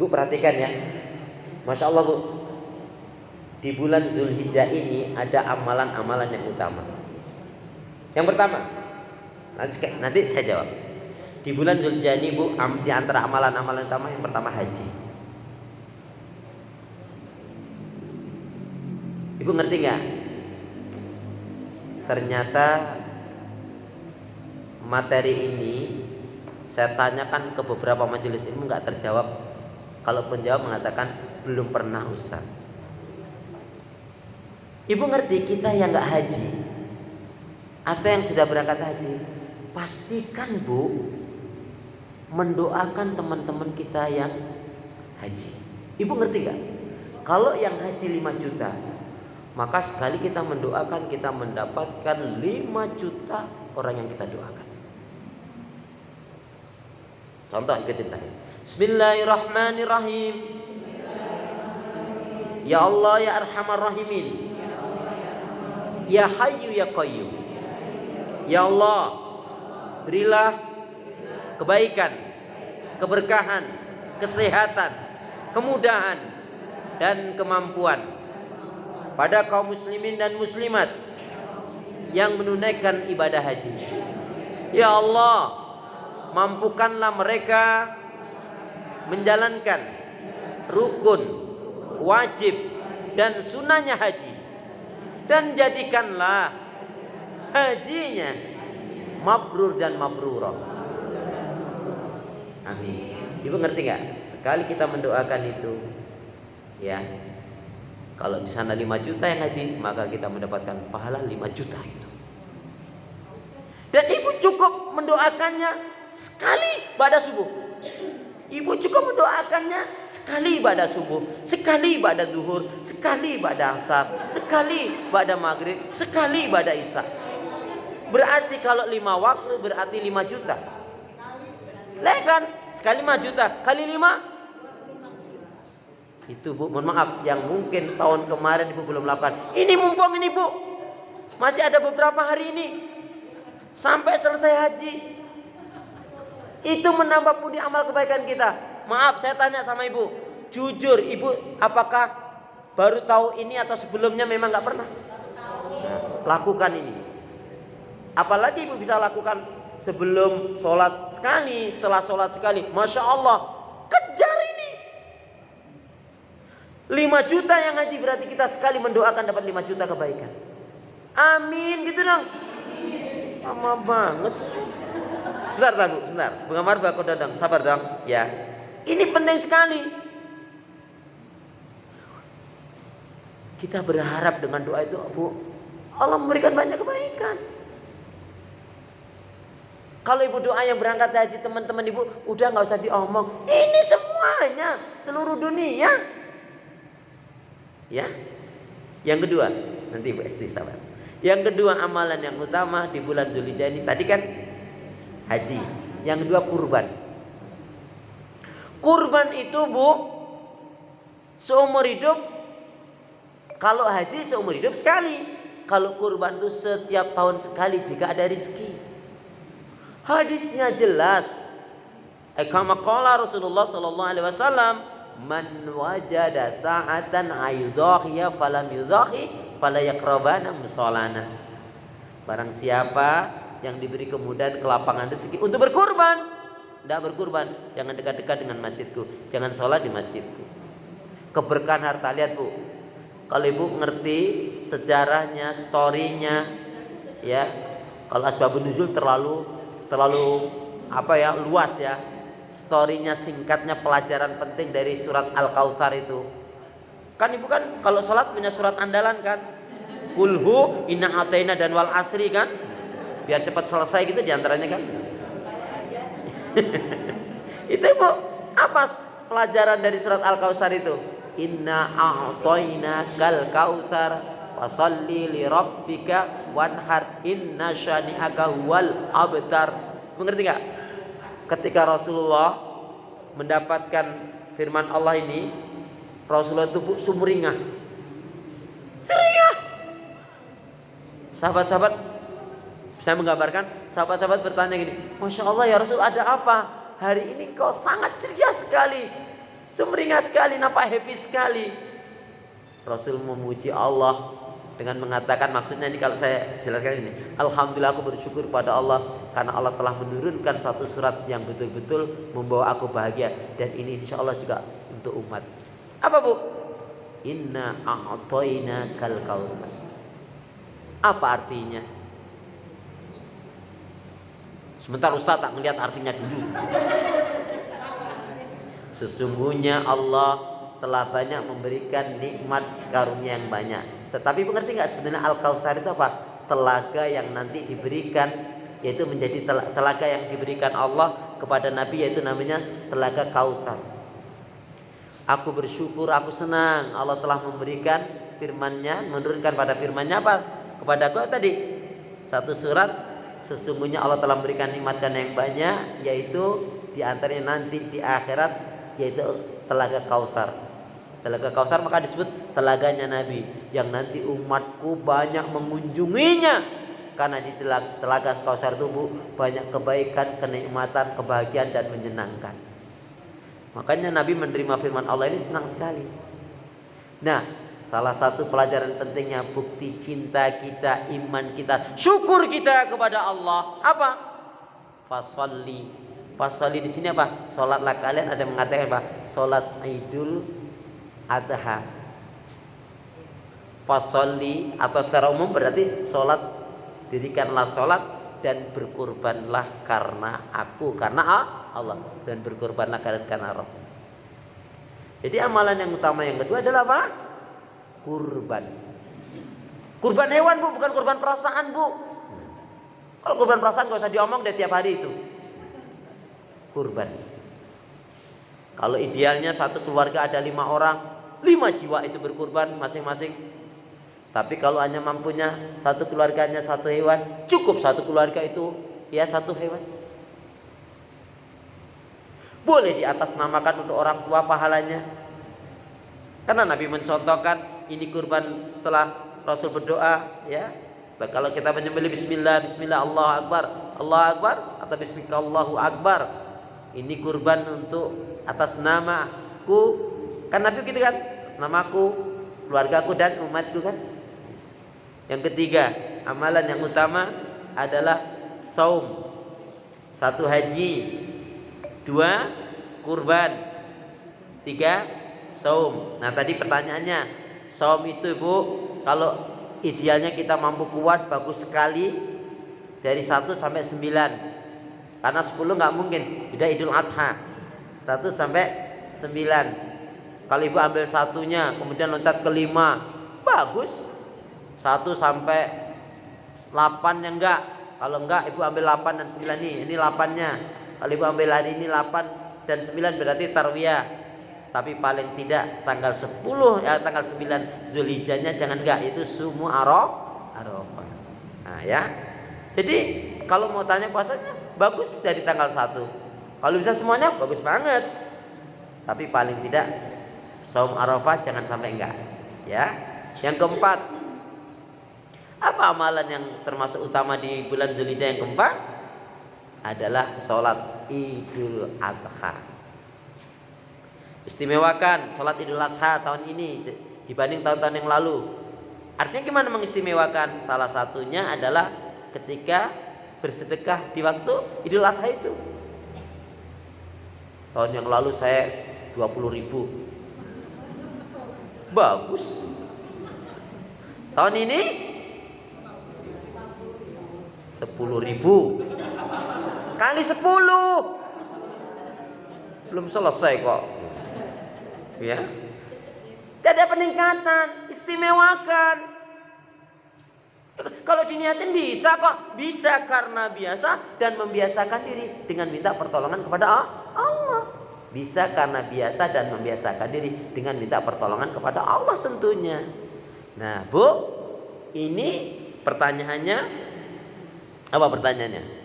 Ibu perhatikan ya. Masya Allah Bu, di bulan Zulhijjah ini ada amalan-amalan yang utama. Yang pertama, nanti saya jawab. Di bulan Zulhijjah ini Bu, di antara amalan-amalan utama yang pertama haji. Ibu ngerti nggak? Ternyata materi ini saya tanyakan ke beberapa majelis ilmu nggak terjawab. Kalau penjawab mengatakan belum pernah Ustaz. Ibu ngerti kita yang nggak haji atau yang sudah berangkat haji, pastikan Bu mendoakan teman-teman kita yang haji. Ibu ngerti nggak? Kalau yang haji 5 juta, maka sekali kita mendoakan kita mendapatkan 5 juta orang yang kita doakan. Contoh, ikutin saya. Bismillahirrahmanirrahim. Ya Allah ya Arhamar Rahimin. Ya Hayyu ya Qayyum. Ya Allah, berilah kebaikan, keberkahan, kesehatan, kemudahan dan kemampuan pada kaum muslimin dan muslimat yang menunaikan ibadah haji. Ya Allah, mampukanlah mereka menjalankan rukun, wajib dan sunnahnya haji, dan jadikanlah hajinya mabrur dan mabrurah. Amin. Ibu ngerti nggak? Sekali kita mendoakan itu, ya, kalau di sana 5 juta yang haji, maka kita mendapatkan pahala 5 juta itu. Dan ibu cukup mendoakannya sekali pada subuh. Ibu cukup mendoakannya sekali ibadah subuh, sekali ibadah zuhur, sekali ibadah asar, sekali ibadah maghrib, sekali ibadah isya. Berarti kalau 5 waktu berarti 5 juta. Lah kan? Sekali 5 juta kali 5. Itu Bu, mohon maaf yang mungkin tahun kemarin Ibu belum lakukan. Ini mumpung ini Bu. Masih ada beberapa hari ini sampai selesai haji. Itu menambah pundi amal kebaikan kita. Maaf saya tanya sama Ibu, jujur Ibu apakah baru tahu ini atau sebelumnya memang gak pernah? Nah, lakukan ini. Apalagi Ibu bisa lakukan sebelum sholat sekali, setelah sholat sekali. Masya Allah, kejar ini. 5 juta yang haji berarti kita sekali mendoakan dapat 5 juta kebaikan. Amin gitu dong. Lama banget sih. Sebentar Bu, sebentar. Bunga Marba kau dadang, sabar dong. Ya, ini penting sekali. Kita berharap dengan doa itu Bu, Allah memberikan banyak kebaikan. Kalau Ibu doa yang berangkat haji teman-teman Ibu udah nggak usah diomong. Ini semuanya seluruh dunia. Ya. Yang kedua, nanti Ibu Esti sabar. Yang kedua amalan yang utama di bulan Zulhijjah ini tadi kan haji. Yang kedua kurban. Kurban itu Bu seumur hidup. Kalau haji seumur hidup sekali. Kalau kurban itu setiap tahun sekali jika ada rezeki. Hadisnya jelas. Kama qala Rasulullah sallallahu alaihi wasallam, man wajada sa'atan ayudhahiya falam yudhahi fala yaqrabana musallana. Barang siapa yang diberi kemudahan kelapangan rezeki untuk berkurban, tidak berkurban, jangan dekat-dekat dengan masjidku, jangan sholat di masjidku. Keberkahan harta, lihat Bu, kalau Ibu ngerti sejarahnya, storynya, ya, kalau asbabun nuzul terlalu luas ya. Storynya singkatnya pelajaran penting dari surat Al-Kautsar itu. Kan Ibu kan kalau sholat punya surat andalan kan, Kulhu, Inna Ataina dan Wal Asri kan, biar cepat selesai gitu diantaranya kan. Itu Bu, apa pelajaran dari surat Al-Kautsar itu? Inna a'taina kal kautsar fasalli li rabbika wanhar inna syani'aka huwal abtar. Mengerti enggak? Ketika Rasulullah mendapatkan firman Allah ini, Rasulullah itu sumringah. Sumringah. Sahabat-sahabat, saya menggambarkan, sahabat-sahabat bertanya gini, Masya Allah ya Rasul, ada apa? Hari ini kau sangat ceria sekali. Sumringah sekali, nampak happy sekali. Rasul memuji Allah dengan mengatakan, maksudnya ini kalau saya jelaskan ini, alhamdulillah aku bersyukur pada Allah karena Allah telah menurunkan satu surat yang betul-betul membawa aku bahagia, dan ini insya Allah juga untuk umat. Apa bu? Inna a'toina kal kautsar. Apa artinya? Sebentar Ustaz, tak melihat artinya dulu. Sesungguhnya Allah telah banyak memberikan nikmat karunia yang banyak. Tetapi mengerti nggak sebenarnya Al-Kautsar itu apa? Telaga yang nanti diberikan, yaitu menjadi telaga yang diberikan Allah kepada Nabi, yaitu namanya telaga Kautsar. Aku bersyukur, aku senang Allah telah memberikan firman-Nya, menurunkan pada firman-Nya apa? Kepada aku tadi satu surat, sesungguhnya Allah telah memberikan nikmat yang banyak, yaitu diantaranya nanti di akhirat, yaitu telaga Kautsar. Telaga Kautsar maka disebut telaganya Nabi, yang nanti umatku banyak mengunjunginya, karena di telaga Kautsar itu banyak kebaikan, kenikmatan, kebahagiaan dan menyenangkan. Makanya Nabi menerima firman Allah ini senang sekali. Nah, salah satu pelajaran pentingnya, bukti cinta kita, iman kita, syukur kita kepada Allah apa? Fasolli. Fasolli di sini apa? Salatlah kalian, ada yang mengatakan apa? Salat Idul Adha. Fasolli atau secara umum berarti salat, dirikanlah salat dan berkurbanlah karena aku, karena Allah, dan berkorbanlah karena Rabb. Jadi amalan yang utama yang kedua adalah apa? Kurban. Kurban hewan bu, bukan kurban perasaan bu. Kalau kurban perasaan gak usah diomong deh tiap hari itu. Kurban. Kalau idealnya satu keluarga ada 5 orang, 5 jiwa itu berkurban masing-masing. Tapi kalau hanya mampunya satu keluarganya satu hewan, cukup satu keluarga itu ya satu hewan. Boleh diatasnamakan untuk orang tua pahalanya, karena Nabi mencontohkan ini kurban setelah Rasul berdoa ya. Kalau kita menyembelih bismillah, bismillah Allahu akbar, Allahu akbar, atau bismika Allahu akbar, ini kurban untuk atas namaku, kan Nabi gitu kan, atas namaku, keluargaku dan umatku kan. Yang ketiga, amalan yang utama adalah saum. 1 haji, 2 kurban, 3 saum. Nah tadi pertanyaannya, saum itu bu, kalau idealnya kita mampu kuat bagus sekali, dari 1 sampai 9, karena 10 nggak mungkin, beda Idul Adha. 1 sampai 9. Kalau ibu ambil satunya kemudian loncat ke 5, bagus. 1 sampai 8 yang enggak. Kalau enggak ibu ambil 8 dan 9 nih. Ini 8-nya. Kalau ibu ambil hari ini 8 dan 9 berarti tarwiyah. Tapi paling tidak tanggal 10 ya, tanggal 9 Zulhijjahnya jangan enggak, itu sumu Arafah. Nah ya. Jadi kalau mau tanya puasanya bagus dari tanggal 1. Kalau bisa semuanya bagus banget. Tapi paling tidak saum Arafah jangan sampai enggak. Ya. Yang keempat, apa amalan yang termasuk utama di bulan Zulhijjah yang keempat? Adalah sholat Idul Adha. Istimewakan sholat Idul Adha tahun ini dibanding tahun-tahun yang lalu. Artinya gimana mengistimewakan? Salah satunya adalah ketika bersedekah di waktu Idul Adha itu. Tahun yang lalu saya 20.000, bagus. Tahun ini 10.000 kali 10, belum selesai kok ya. Tidak ada peningkatan, istimewakan. Kalau diniatin bisa kok, bisa karena biasa dan membiasakan diri dengan minta pertolongan kepada Allah. Bisa karena biasa dan membiasakan diri dengan minta pertolongan kepada Allah tentunya. Nah bu, ini pertanyaannya apa pertanyaannya?